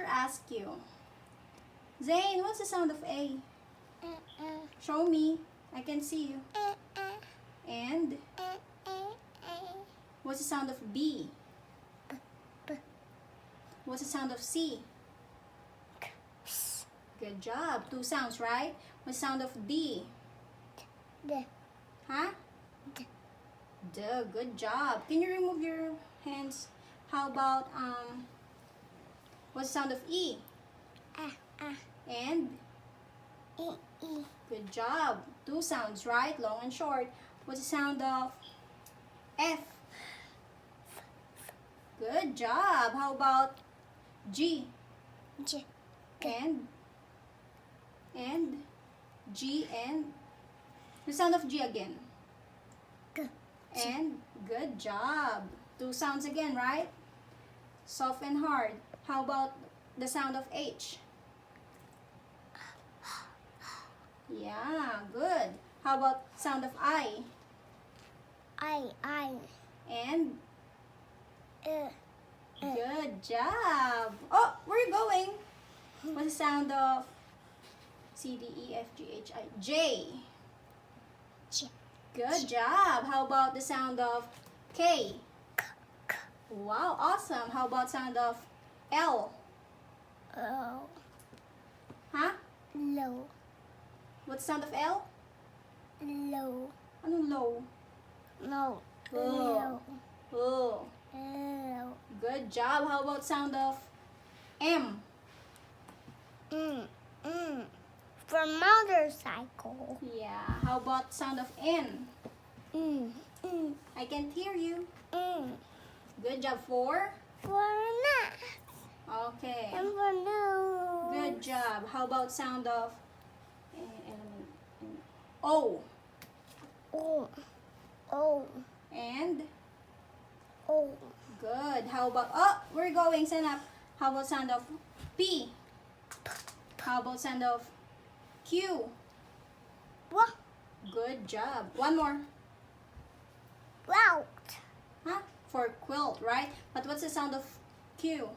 teacher ask you, Zane, what's the sound of A? Show me. I can see you. And what's the sound of B? What's the sound of C? Good job. Two sounds, right? What's the sound of D? Huh? D. Good job. Can you remove your hands? How about what's the sound of E? And good job. Two sounds, right? Long and short. What's the sound of F? Good job. How about G? And G and the sound of G again. And good job. Two sounds again, right? Soft and hard. How about the sound of H? Yeah, good. How about sound of I? And good job. Oh, where are you going? What's the sound of C, D, E, F, G, H, I, J? Good job. How about the sound of K? Wow, awesome. How about sound of L? Huh? Low. What's the sound of L? Low. Anong low? No. Oh. Oh. Low. Good job. How about sound of M? For motorcycle. Yeah. How about sound of N? I can't hear you. Good job. For? For not. Okay. And for no. Good job. How about sound of O? Oh. And? Oh. Good. How about, oh, we're going, stand up. How about sound of P? How about sound of Q? What? Good job. One more. Route. Huh? For quilt, right? But what's the sound of Q?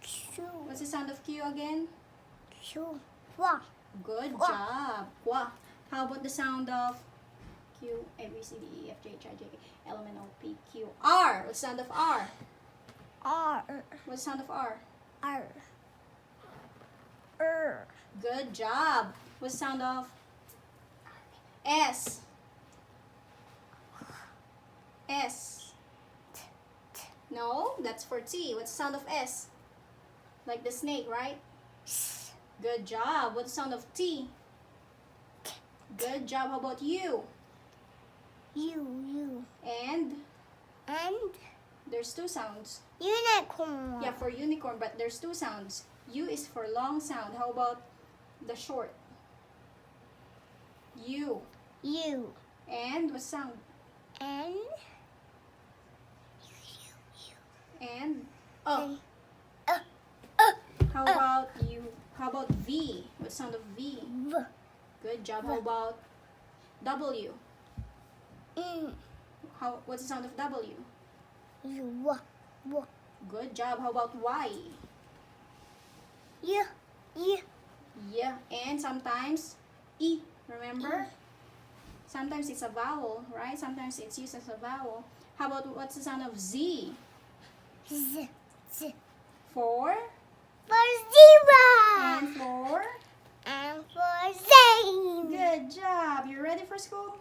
Shoe. What's the sound of Q again? Shoe. What? Good Qua. job. Qua. How about the sound of Q, A, B, C, D, E, F, G, H, I, J, K, L, M, N, O, P, Q, R? What's the sound of R? R. What's the sound of R? R. Good job. What's the sound of S? S. No, that's for T. What's the sound of S? Like the snake, right? Good job. What's the sound of T? Good job. How about U? U. And And there's two sounds. unicorn. Yeah, for unicorn, but there's two sounds. U is for long sound. How about the short? U. U. And what sound? And And oh. How about you? How about V? What sound of V? V. Good job. How about W? What's the sound of W? U. Good job. How about Y? Yeah. Yeah. And sometimes E. Remember? Sometimes it's a vowel, right? Sometimes it's used as a vowel. How about what's the sound of Z? Z. For? For zebra. And for? And for Zane. Good job. You ready for school?